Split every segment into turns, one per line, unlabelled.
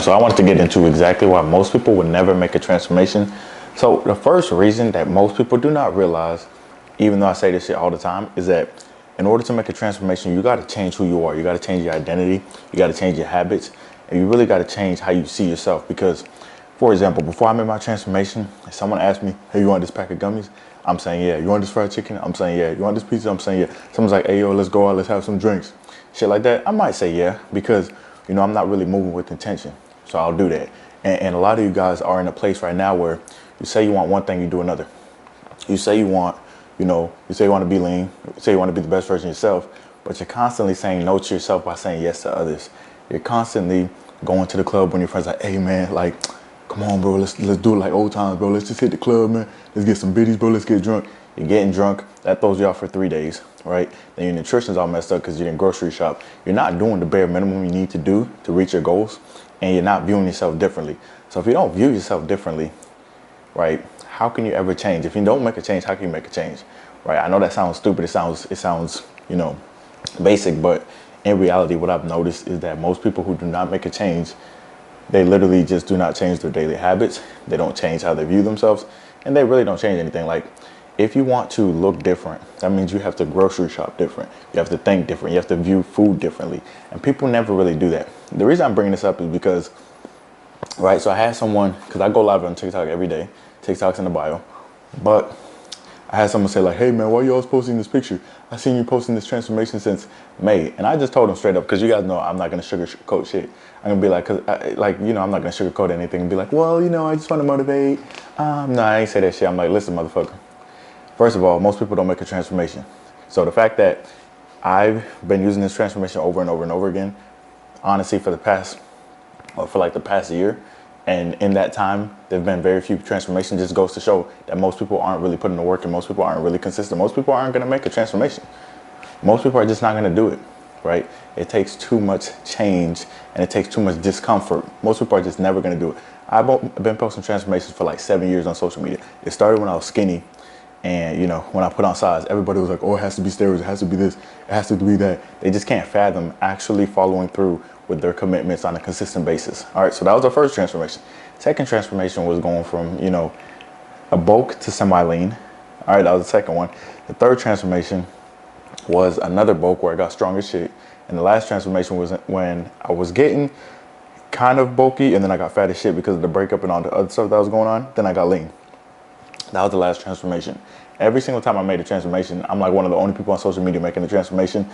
So I wanted to get into exactly why most people would never make a transformation. So the first reason that most people do not realize, even though I say this shit all the time, is that in order to make a transformation, you got to change who you are. You got to change your identity. You got to change your habits. And you really got to change how you see yourself. Because, for example, before I made my transformation, if someone asked me, hey, you want this pack of gummies? I'm saying, yeah. You want this fried chicken? I'm saying, yeah. You want this pizza? I'm saying, yeah. Someone's like, hey, yo, let's go out. Let's have some drinks. Shit like that. I might say, yeah, because, I'm not really moving with intention. So I'll do that. And a lot of you guys are in a place right now where you say you want one thing, you do another. You say you want, you say you want to be lean, you say you want to be the best version of yourself, but you're constantly saying no to yourself by saying yes to others. You're constantly going to the club when your friends are like, hey man, like, come on bro, let's do it like old times, bro. Let's just hit the club, man. Let's get some biddies, bro. Let's get drunk. You're getting drunk. That throws you out for 3 days, right? Then your nutrition's all messed up because you didn't grocery shop. You're not doing the bare minimum you need to do to reach your goals, and you're not viewing yourself differently. So if you don't view yourself differently, right, how can you ever change? If you don't make a change, how can you make a change, right? I know that sounds stupid. It sounds, basic, but in reality, what I've noticed is that most people who do not make a change, they literally just do not change their daily habits. They don't change how they view themselves, and they really don't change anything. Like, if you want to look different, that means you have to grocery shop different. You have to think different. You have to view food differently. And people never really do that. The reason I'm bringing this up is because, right, so I had someone, because I go live on TikTok every day. TikTok's in the bio. But I had someone say like, hey man, why are you always posting this picture? I seen you posting this transformation since May. And I just told them straight up, because you guys know I'm not going to sugarcoat shit. I'm going to be like, I'm not going to sugarcoat anything and be like, well, I just want to motivate. No, I ain't say that shit. I'm like, listen, motherfucker. First of all, most people don't make a transformation. So the fact that I've been using this transformation over and over and over again, honestly, for the past year, and in that time, there've been very few transformations, just goes to show that most people aren't really putting the work, and most people aren't really consistent. Most people aren't going to make a transformation. Most people are just not going to do it, right? It takes too much change, and it takes too much discomfort. Most people are just never going to do it. I've been posting transformations for like 7 years on social media. It started when I was skinny. And, when I put on size, everybody was like, oh, it has to be steroids. It has to be this. It has to be that. They just can't fathom actually following through with their commitments on a consistent basis. All right. So that was the first transformation. Second transformation was going from, a bulk to semi-lean. All right. That was the second one. The third transformation was another bulk where I got strong as shit. And the last transformation was when I was getting kind of bulky and then I got fat as shit because of the breakup and all the other stuff that was going on. Then I got lean. That was the last transformation. Every single time I made a transformation, I'm like one of the only people on social media making the transformation,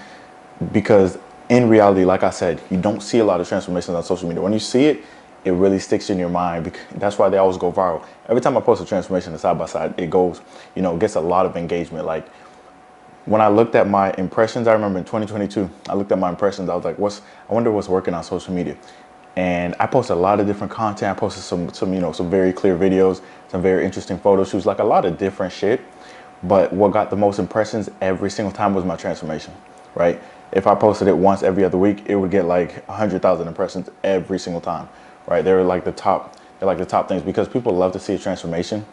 because in reality, like I said, you don't see a lot of transformations on social media. When you see it, it really sticks in your mind. That's why they always go viral. Every time I post a transformation side by side, it goes, gets a lot of engagement. Like when I looked at my impressions, I remember in 2022, I looked at my impressions. I was like, I wonder what's working on social media. And I posted a lot of different content. I posted some very clear videos, some very interesting photo shoots, like a lot of different shit. But what got the most impressions every single time was my transformation, right? If I posted it once every other week, it would get like 100,000 impressions every single time, right? They're like the top things, because people love to see a transformation,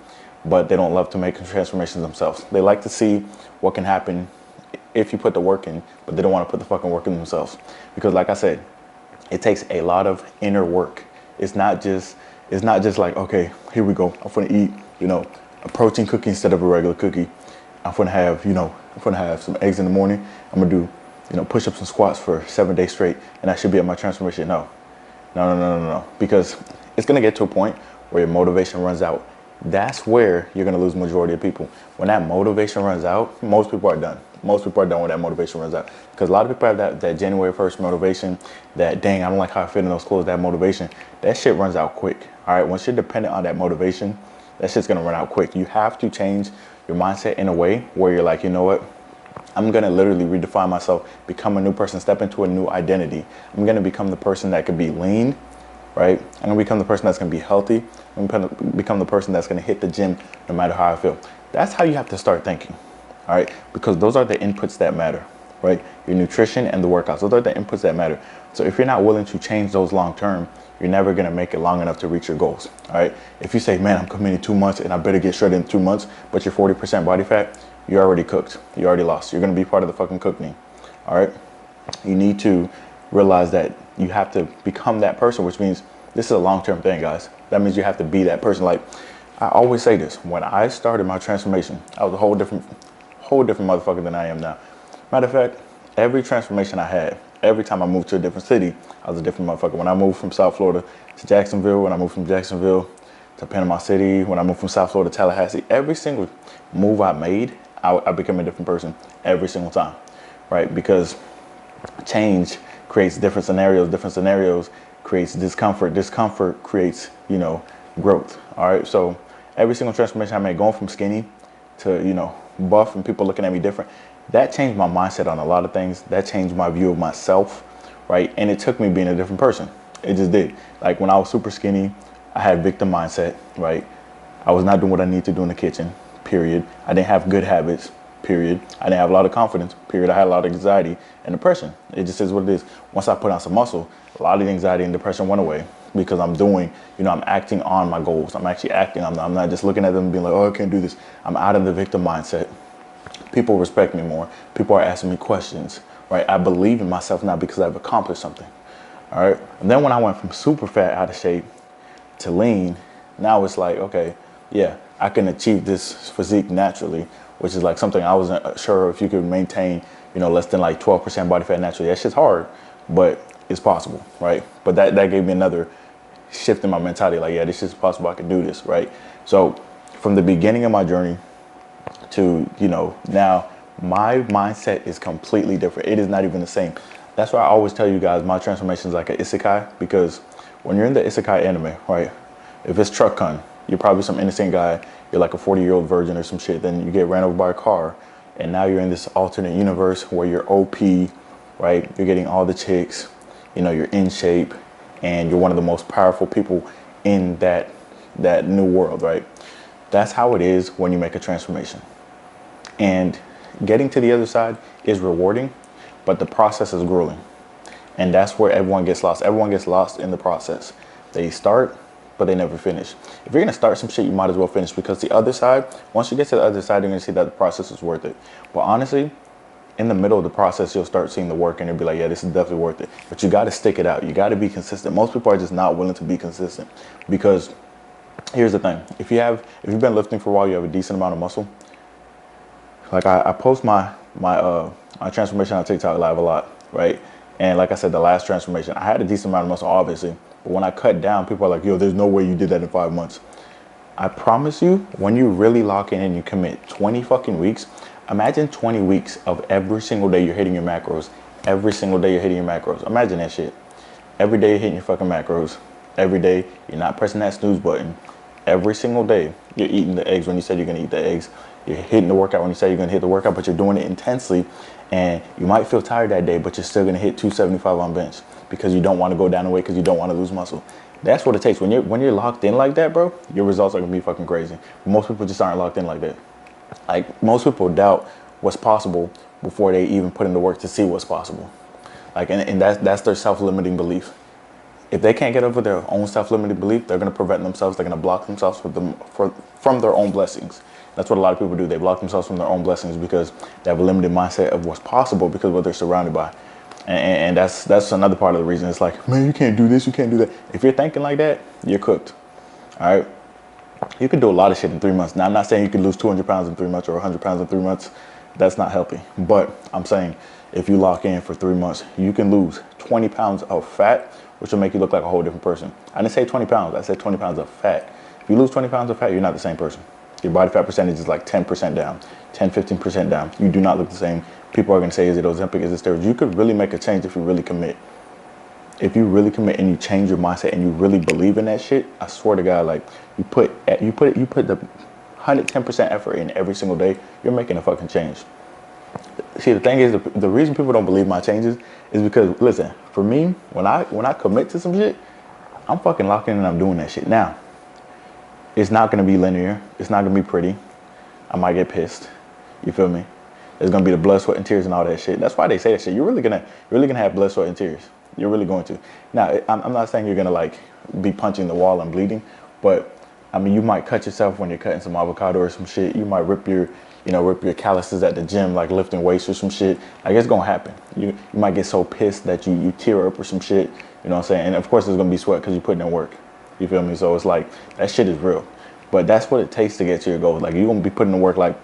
but they don't love to make transformations themselves. They like to see what can happen if you put the work in, but they don't want to put the fucking work in themselves. Because like I said, it takes a lot of inner work. It's not just like, okay, here we go. I'm gonna eat, a protein cookie instead of a regular cookie. I'm gonna have some eggs in the morning. I'm gonna do, push-ups and squats for 7 days straight, and I should be at my transformation. No. Because it's gonna get to a point where your motivation runs out. That's where you're gonna lose majority of people. When that motivation runs out, most people are done. Most people are done when that motivation runs out. Because a lot of people have that January 1st motivation, that dang, I don't like how I fit in those clothes, that motivation. That shit runs out quick. All right, once you're dependent on that motivation, that shit's gonna run out quick. You have to change your mindset in a way where you're like, you know what? I'm gonna literally redefine myself, become a new person, step into a new identity. I'm gonna become the person that could be lean, right? I'm gonna become the person that's gonna be healthy. I'm gonna become the person that's gonna hit the gym no matter how I feel. That's how you have to start thinking. All right, because those are the inputs that matter, right? Your nutrition and the workouts, those are the inputs that matter. So if you're not willing to change those long term, you're never gonna make it long enough to reach your goals. All right, if you say, man, I'm committing 2 months and I better get shredded in 2 months, but you're 40% body fat, you're already cooked. You already lost. You're gonna be part of the fucking cookney. All right, you need to realize that you have to become that person, which means This is a long-term thing, guys. That means you have to be that person. Like, I always say this. When I started my transformation, I was a whole different motherfucker than I am now. Matter of fact, every transformation I had, every time I moved to a different city, I was a different motherfucker. When I moved from South Florida to Jacksonville, when I moved from Jacksonville to Panama City, when I moved from South Florida to Tallahassee, every single move I made, I became a different person every single time, right? Because change creates different scenarios creates discomfort, discomfort creates, growth, all right? So every single transformation I made, going from skinny to, buff and people looking at me different, that changed my mindset on a lot of things. That changed my view of myself, right? And it took me being a different person. It just did. Like when I was super skinny, I had victim mindset, right? I was not doing what I need to do in the kitchen, period. I didn't have good habits, period. I didn't have a lot of confidence, period. I had a lot of anxiety and depression. It just is what it is. Once I put on some muscle, a lot of the anxiety and depression went away because I'm doing, I'm acting on my goals. I'm actually acting. I'm not just looking at them and being like, oh, I can't do this. I'm out of the victim mindset. People respect me more. People are asking me questions, right? I believe in myself now because I've accomplished something, all right? And then when I went from super fat, out of shape, to lean, now it's like, okay, yeah, I can achieve this physique naturally, which is like something I wasn't sure if you could maintain, less than like 12% body fat naturally. That shit's hard, but it's possible, right? But that gave me another shift in my mentality. Like, yeah, this shit's possible. I can do this, right? So from the beginning of my journey to, now my mindset is completely different. It is not even the same. That's why I always tell you guys my transformation is like an isekai, because when you're in the isekai anime, right? If it's truck con, you're probably some innocent guy. You're like a 40-year-old virgin or some shit. Then you get ran over by a car, and now you're in this alternate universe where you're OP, right? You're getting all the chicks. You're in shape, and you're one of the most powerful people in that new world, right? That's how it is when you make a transformation. And getting to the other side is rewarding, but the process is grueling. And that's where everyone gets lost. Everyone gets lost in the process. They start, but they never finish. If you're gonna start some shit, you might as well finish, because the other side, once you get to the other side, you're gonna see that the process is worth it. But honestly, in the middle of the process, you'll start seeing the work and you'll be like, yeah, this is definitely worth it. But you gotta stick it out. You gotta be consistent. Most people are just not willing to be consistent, because here's the thing. If you've been lifting for a while, you have a decent amount of muscle. Like I post my transformation on TikTok live a lot, right? And like I said, the last transformation, I had a decent amount of muscle, obviously. But when I cut down, people are like, yo, there's no way you did that in 5 months. I promise you, when you really lock in and you commit 20 fucking weeks, imagine 20 weeks of every single day you're hitting your macros. Every single day you're hitting your macros. Imagine that shit. Every day you're hitting your fucking macros. Every day you're not pressing that snooze button. Every single day you're eating the eggs when you said you're gonna eat the eggs. You're hitting the workout when you say you're gonna hit the workout, but you're doing it intensely. And you might feel tired that day, but you're still gonna hit 275 on bench because you don't want to go down the weight, because you don't want to lose muscle. That's what it takes. When you're locked in like that, bro, your results are gonna be fucking crazy. Most people just aren't locked in like that. Like, most people doubt what's possible before they even put in the work to see what's possible. Like, and that's their self-limiting belief. If they can't get over their own self-limiting belief, they're gonna prevent themselves. They're gonna block themselves from their own blessings. That's what a lot of people do. They block themselves from their own blessings because they have a limited mindset of what's possible because of what they're surrounded by. And that's another part of the reason. It's like, man, you can't do this, you can't do that. If you're thinking like that, you're cooked. All right? You can do a lot of shit in 3 months. Now, I'm not saying you can lose 200 pounds in 3 months or 100 pounds in 3 months. That's not healthy. But I'm saying if you lock in for 3 months, you can lose 20 pounds of fat, which will make you look like a whole different person. I didn't say 20 pounds. I said 20 pounds of fat. If you lose 20 pounds of fat, you're not the same person. Your body fat percentage is like 10% down, 10, 15% down. You do not look the same. People are going to say, is it Ozempic? Is it steroids? You could really make a change if you really commit. If you really commit and you change your mindset and you really believe in that shit, I swear to God, like you put the 110% effort in every single day, you're making a fucking change. See, the thing is, the reason people don't believe my changes is because, listen, for me, when I commit to some shit, I'm fucking locked in and I'm doing that shit. Now, it's not going to be linear. It's not going to be pretty. I might get pissed. You feel me? There's going to be the blood, sweat, and tears and all that shit. That's why they say that shit. You're really going to have blood, sweat, and tears. You're really going to. Now, I'm not saying you're going to, like, be punching the wall and bleeding, but, I mean, you might cut yourself when you're cutting some avocado or some shit. You might rip your rip your calluses at the gym, like lifting weights or some shit. Like, it's gonna happen. You might get so pissed that you tear up or some shit. You know what I'm saying? And of course, there's gonna be sweat because you're putting in work. You feel me? So it's like, that shit is real. But that's what it takes to get to your goals. Like, you're gonna be putting in work. Like,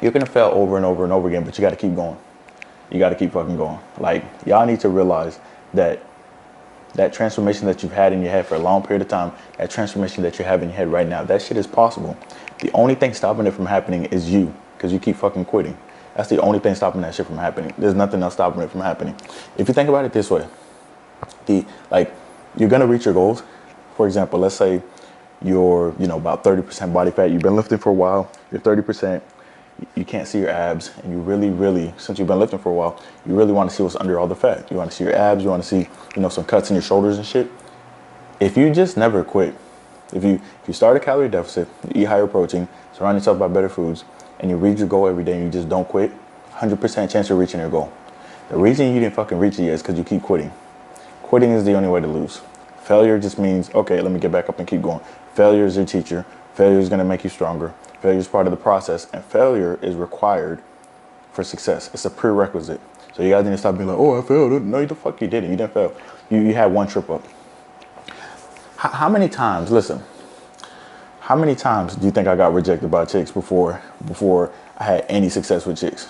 you're gonna fail over and over and over again, but you gotta keep going. You gotta keep fucking going. Like, y'all need to realize that transformation that you've had in your head for a long period of time, that transformation that you have in your head right now, that shit is possible. The only thing stopping it from happening is you, because you keep fucking quitting. That's the only thing stopping that shit from happening. There's nothing else stopping it from happening. If you think about it this way, you're gonna reach your goals. For example, let's say you're, about 30% body fat. You've been lifting for a while. You're 30%. You can't see your abs, and you really, since you've been lifting for a while, you really want to see what's under all the fat. You want to see your abs. You want to see, some cuts in your shoulders and shit. If you just never quit, if you start a calorie deficit, you eat higher protein, surround yourself by better foods, and you reach your goal every day and you just don't quit, 100% chance of reaching your goal. The reason you didn't fucking reach it yet is because you keep quitting. Quitting is the only way to lose. Failure just means, okay, let me get back up and keep going. Failure is your teacher. Failure is going to make you stronger. Failure is part of the process, and failure is required for success. It's a prerequisite. So you guys need to stop being like, oh, I failed. No, the fuck you didn't. You didn't fail. You had one trip up. How many times, listen, how many times do you think I got rejected by chicks before I had any success with chicks?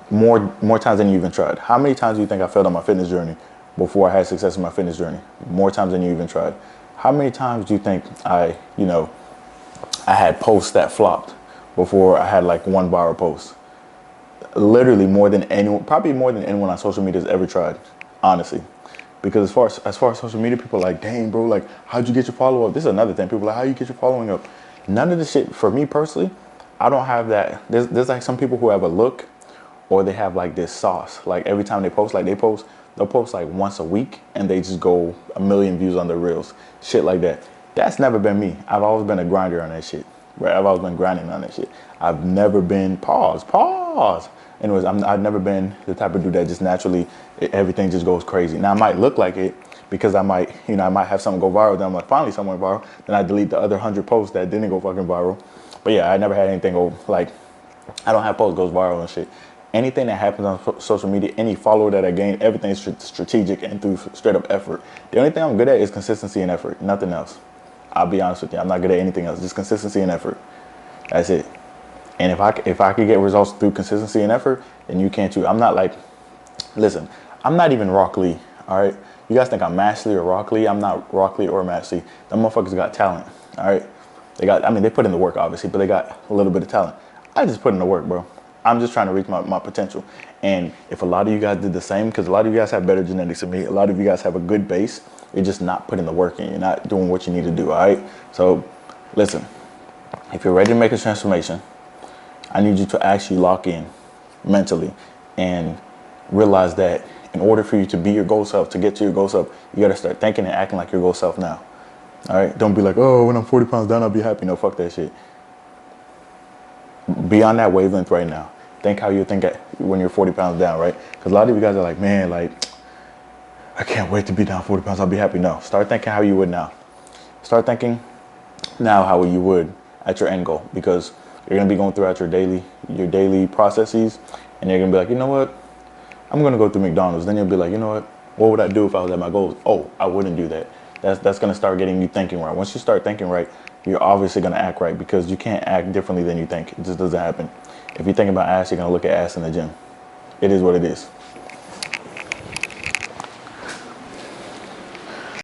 More times than you even tried. How many times do you think I failed on my fitness journey before I had success in my fitness journey? More times than you even tried. How many times do you think I had posts that flopped before I had like one viral post? Literally more than anyone, probably more than anyone on social media has ever tried, honestly. Because as far as social media, people are like, dang, bro, like, how'd you get your follow up? This is another thing. People are like, how you get your following up? None of this shit, for me personally, I don't have that. There's like some people who have a look, or they have like this sauce. Like, every time they post, they'll post like once a week, and they just go 1 million views on their reels. Shit like that. That's never been me. I've always been a grinder on that shit. Right? I've always been grinding on that shit. I've never been, pause. Anyways, I've never been the type of dude that just naturally, everything just goes crazy. Now, I might look like it because I might have something go viral. Then I'm like, finally someone viral. Then I delete the other 100 posts that didn't go fucking viral. But yeah, I never had anything go, like, I don't have posts goes viral and shit. Anything that happens on social media, any follower that I gain, everything is strategic and through straight up effort. The only thing I'm good at is consistency and effort, nothing else. I'll be honest with you, I'm not good at anything else, just consistency and effort. That's it. And if I could get results through consistency and effort, then you can too. I'm not like, listen, I'm not even Rock Lee, all right? You guys think I'm Mash Lee or Rock Lee. I'm not Rock Lee or Mash Lee. Them motherfuckers got talent, all right? They put in the work, obviously, but they got a little bit of talent. I just put in the work, bro. I'm just trying to reach my potential. And if a lot of you guys did the same, because a lot of you guys have better genetics than me, a lot of you guys have a good base, you're just not putting the work in. You're not doing what you need to do, all right? So, listen, if you're ready to make a transformation, I need you to actually lock in mentally and realize that in order for you to be your goal self, to get to your goal self, you got to start thinking and acting like your goal self now. All right? Don't be like, oh, when I'm 40 pounds down, I'll be happy. No, fuck that shit. Be on that wavelength right now. Think how you think when you're 40 pounds down, right? Because a lot of you guys are like, man, like, I can't wait to be down 40 pounds. I'll be happy. No, start thinking how you would now. Start thinking now how you would at your end goal, because you're going to be going throughout your daily processes, and you're going to be like, you know what? I'm going to go through McDonald's. Then you'll be like, you know what would I do if I was at my goals? Oh, I wouldn't do that. That's going to start getting you thinking right. Once you start thinking right, you're obviously going to act right, because you can't act differently than you think. It just doesn't happen. If you think about ass, you're going to look at ass in the gym. It is what it is.